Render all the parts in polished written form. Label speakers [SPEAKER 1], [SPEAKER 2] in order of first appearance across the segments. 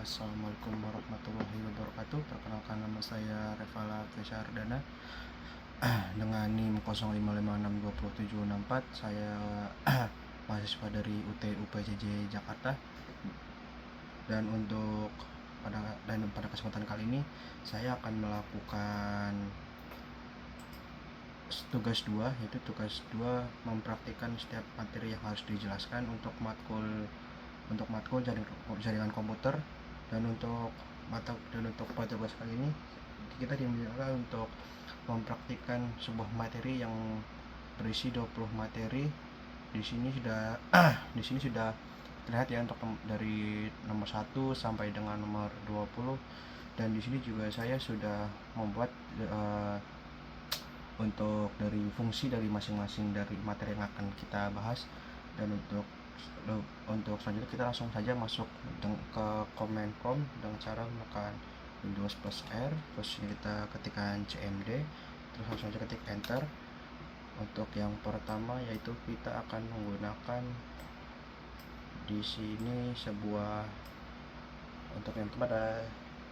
[SPEAKER 1] Assalamualaikum warahmatullahi wabarakatuh. Perkenalkan, nama saya Revala Ardana dengan NIM 05562764. Saya mahasiswa dari UT UPJJ Jakarta. Dan pada kesempatan kali ini saya akan melakukan tugas 2, yaitu tugas 2 mempraktikkan setiap materi yang harus dijelaskan untuk matkul jaringan komputer. Dan untuk pada tugas kali ini kita diminta untuk mempraktikkan sebuah materi yang berisi 20 materi. Di sini sudah terlihat ya untuk dari nomor 1 sampai dengan nomor 20. Dan di sini juga saya sudah membuat untuk dari fungsi dari masing-masing dari materi yang akan kita bahas. Dan untuk selanjutnya kita langsung saja masuk ke command prompt dengan cara menekan Windows plus R, terus kita ketikkan cmd, terus langsung saja ketik enter. Untuk yang pertama yaitu kita akan menggunakan di sini untuk yang pada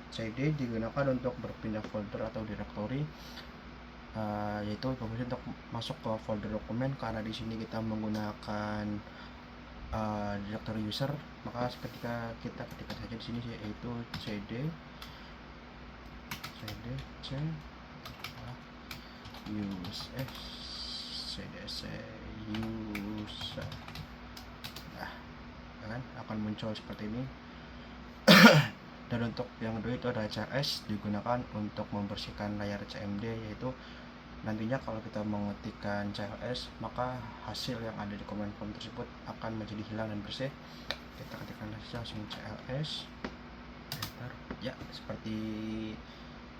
[SPEAKER 1] cd digunakan untuk berpindah folder atau directory, yaitu berfungsi untuk masuk ke folder dokumen. Karena di sini kita menggunakan directory user, maka ketika kita ketikkan saja di sini yaitu cd c user, akan muncul seperti ini. Dan untuk yang kedua itu ada cls, digunakan untuk membersihkan layar cmd, yaitu nantinya kalau kita mengetikkan cls maka hasil yang ada di command prompt tersebut akan menjadi hilang dan bersih. Kita ketikkan langsung cls enter. Ya, seperti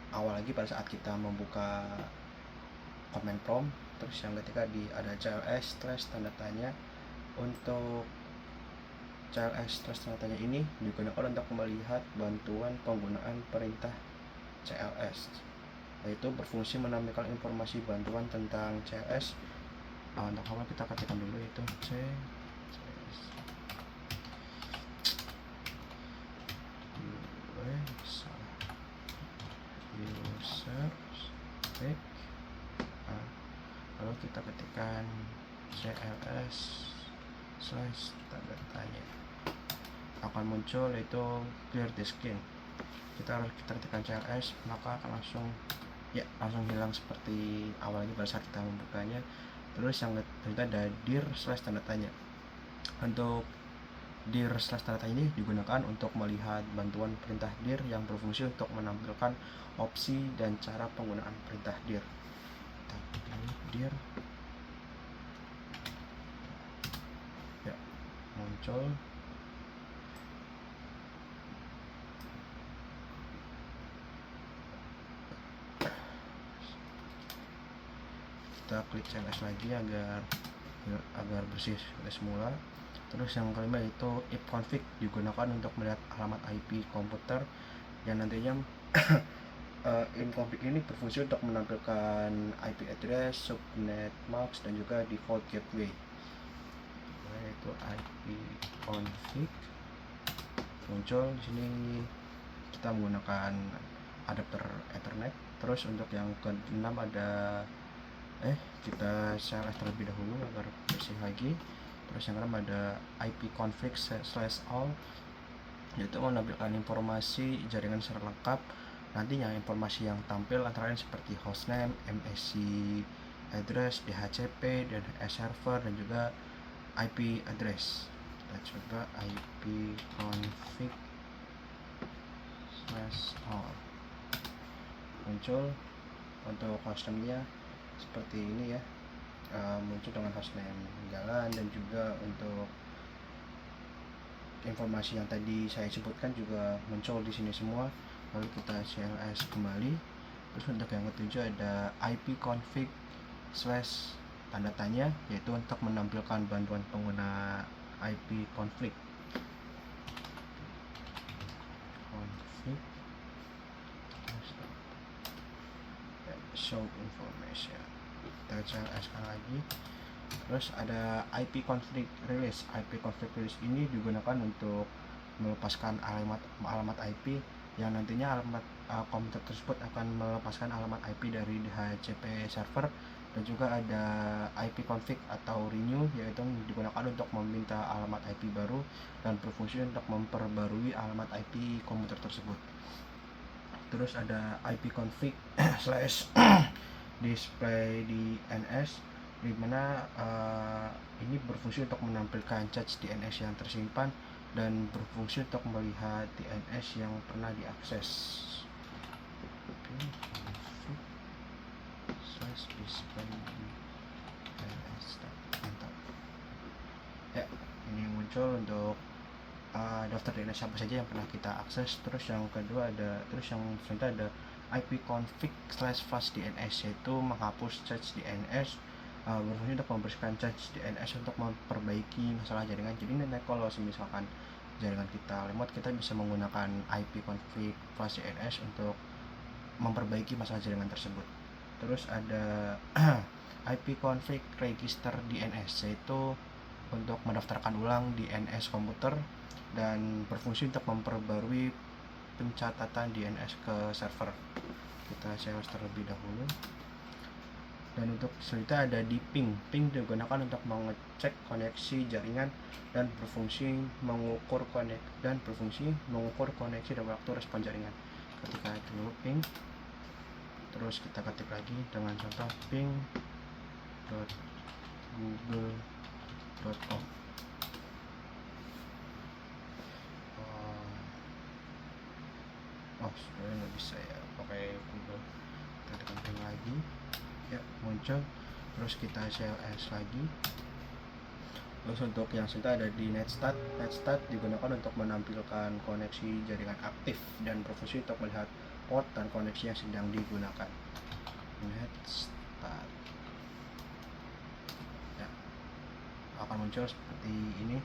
[SPEAKER 1] awal lagi pada saat kita membuka command prompt. Terus yang ketiga ada cls / tanda tanya. Untuk cls / tanda tanya ini digunakan untuk melihat bantuan penggunaan perintah cls, yaitu berfungsi menampilkan informasi bantuan tentang cls. Untuk awal kita ketikkan dulu yaitu user, lalu kita ketikkan cls / tanda tanya, akan muncul yaitu clear the screen. Kita ketikkan cls maka akan langsung hilang seperti awalnya pada saat kita membukanya. Terus yang ketiga ada dir / tanda tanya. Untuk dir / tanda tanya ini digunakan untuk melihat bantuan perintah dir yang berfungsi untuk menampilkan opsi dan cara penggunaan perintah dir. Dir ya, muncul. Kita klik cls lagi agar bersih seperti semula. Terus yang kelima itu ifconfig, digunakan untuk melihat alamat IP komputer yang nantinya ifconfig ini berfungsi untuk menampilkan IP address, subnet mask, dan juga default gateway. Yaitu ifconfig muncul di sini. Kita menggunakan adapter Ethernet. Terus untuk yang keenam ada kita share terlebih dahulu agar bersih lagi. Terus yang keenam ada ipconfig /all, yaitu menampilkan informasi jaringan secara lengkap. Nantinya informasi yang tampil antara lain seperti hostname, MSC address, DHCP, dan server, dan juga IP address. Kita coba ipconfig /all, muncul. Untuk hostname-nya seperti ini ya, muncul dengan hostname jalan, dan juga untuk informasi yang tadi saya sebutkan juga muncul di sini semua. Lalu kita cls kembali. Terus untuk yang ketujuh ada ipconfig / tanda tanya, yaitu untuk menampilkan bantuan pengguna IP config. Show information. Kita cls lagi. Terus ada ipconfig release. ipconfig release ini digunakan untuk melepaskan alamat IP yang nantinya alamat komputer tersebut akan melepaskan alamat IP dari DHCP server, dan juga ada IP config atau renew, yaitu digunakan untuk meminta alamat IP baru dan berfungsi untuk memperbarui alamat IP komputer tersebut. Terus ada IP config slash display DNS, di mana ini berfungsi untuk menampilkan cache DNS yang tersimpan dan berfungsi untuk melihat DNS yang pernah diakses. Display DNS, mantap. Ya, ini muncul untuk daftar DNS apa saja yang pernah kita akses. Terus yang kedua yang selanjutnya ada IP config slash flash DNS, yaitu menghapus cache DNS, berfungsi untuk membersihkan cache DNS untuk memperbaiki masalah jaringan. Jadi nanti kalau misalkan jaringan kita lemot, kita bisa menggunakan IP config flash DNS untuk memperbaiki masalah jaringan tersebut. Terus ada IP config register DNS, yaitu untuk mendaftarkan ulang DNS komputer dan berfungsi untuk memperbarui pencatatan DNS ke server. Kita share terlebih dahulu. Dan untuk selanjutnya ada di ping. Ping digunakan untuk mengecek koneksi jaringan dan berfungsi mengukur koneksi dan waktu respon jaringan. Ketika dulu ping, terus kita ketik lagi dengan contoh ping.google.com. Sebenarnya nggak bisa ya pakai Google. Kita tekan ping lagi, ya muncul. Terus kita CLS lagi. Terus untuk yang selanjutnya ada di netstat. Netstat digunakan untuk menampilkan koneksi jaringan aktif dan berfungsi untuk melihat port dan koneksi yang sedang digunakan. Netstat, ya, akan muncul seperti ini.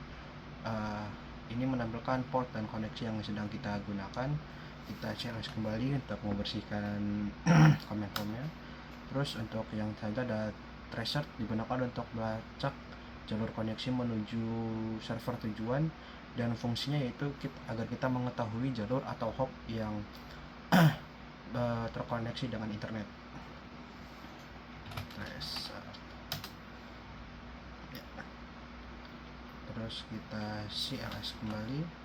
[SPEAKER 1] Ini menampilkan port dan koneksi yang sedang kita gunakan. Kita CLS kembali untuk membersihkan komen-komen. Terus untuk yang selanjutnya ada tracer, digunakan untuk melacak jalur koneksi menuju server tujuan, dan fungsinya yaitu agar kita mengetahui jalur atau hop yang terkoneksi dengan internet. Tracer, ya. Terus kita CLS kembali.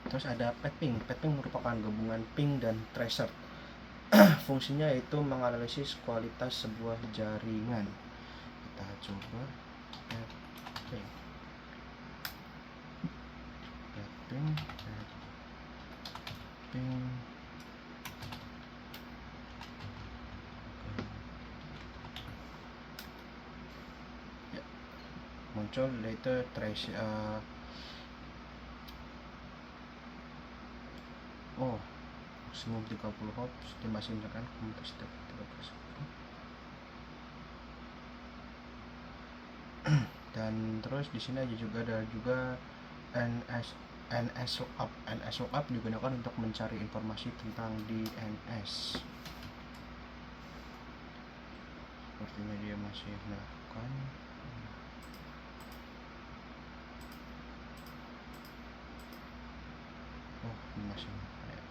[SPEAKER 1] Terus ada petping. Petping merupakan gabungan ping dan tracer. Fungsinya yaitu menganalisis kualitas sebuah jaringan. Kita coba petping. Ya, muncul later trace. Maksimum 30 hop, estimasi misalkan komputer setiap 30%. Dan terus di sini juga ada NS lookup. NS lookup digunakan untuk mencari informasi tentang DNS. Sepertinya dia masih melakukan. Ini masih ya.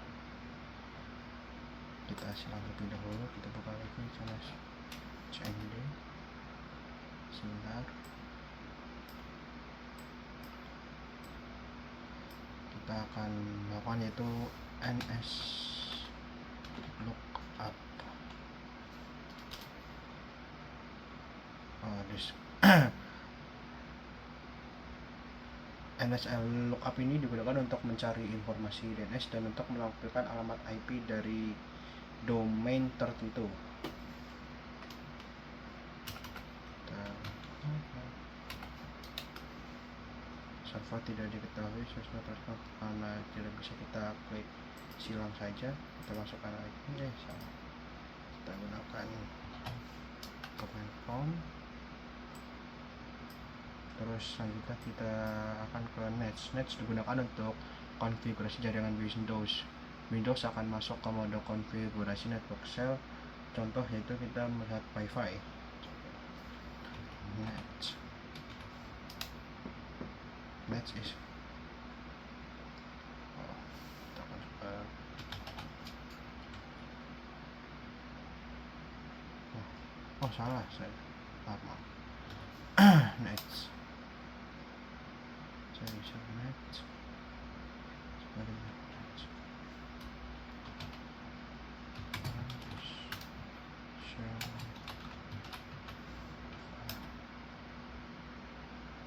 [SPEAKER 1] Kita silang lebih dahulu. Kita buka lagi channel CMD sebentar. Kita akan melakukan yaitu NS lookup. NSL lookup ini digunakan untuk mencari informasi DNS dan untuk melampirkan alamat IP dari domain tertentu. Server tidak diketahui sesama transport karena tidak bisa kita klik silang saja. Kita masukkan lagi salah. Kita gunakan command prompt. Terus selanjutnya kita akan ke Nets. Nets digunakan untuk konfigurasi jaringan Windows. Windows akan masuk ke mode konfigurasi network shell. Contoh yaitu kita melihat Wi-Fi. Nets is Oh salah saya, maaf. Next, saya bisa next.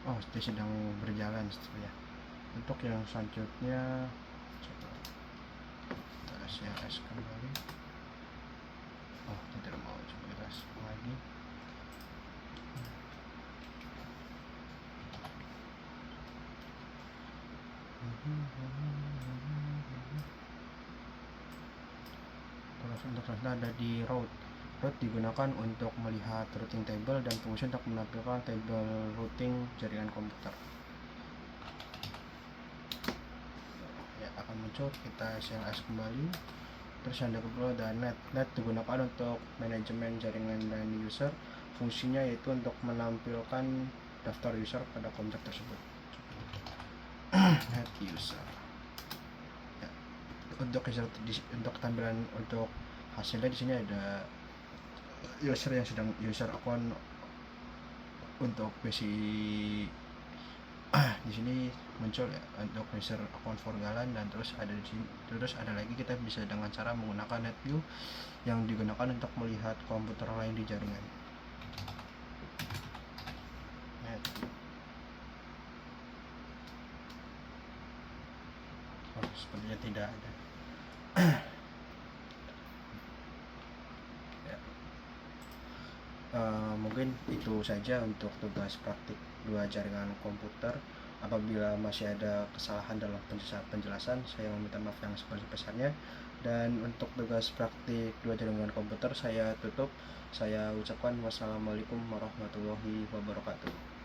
[SPEAKER 1] Oh, dia sedang berjalan ya. Untuk yang selanjutnya coba kita CLS kembali. Oh, tidak mau, coba kita lagi. Terus untuk selanjutnya ada di route. Route digunakan untuk melihat routing table dan fungsi untuk menampilkan table routing jaringan komputer. Ya, akan muncul, kita CLS kembali. Terus yang kedua ada net. Net digunakan untuk manajemen jaringan dan user. Fungsinya yaitu untuk menampilkan daftar user pada komputer tersebut. Net user. Ya. Untuk tampilan untuk hasilnya di sini ada user yang sedang user akun untuk basic di sini muncul ya untuk user akun Forgalan, dan terus ada di sini, terus ada lagi kita bisa dengan cara menggunakan net view yang digunakan untuk melihat komputer lain di jaringan. Net. Oh, sepertinya tidak ada. Ya. Mungkin itu saja untuk tugas praktik 2 jaringan komputer. Apabila masih ada kesalahan dalam penjelasan, saya meminta maaf yang sebesar-besarnya. Dan untuk tugas praktik 2 jaringan komputer saya tutup. Saya ucapkan wassalamualaikum warahmatullahi wabarakatuh.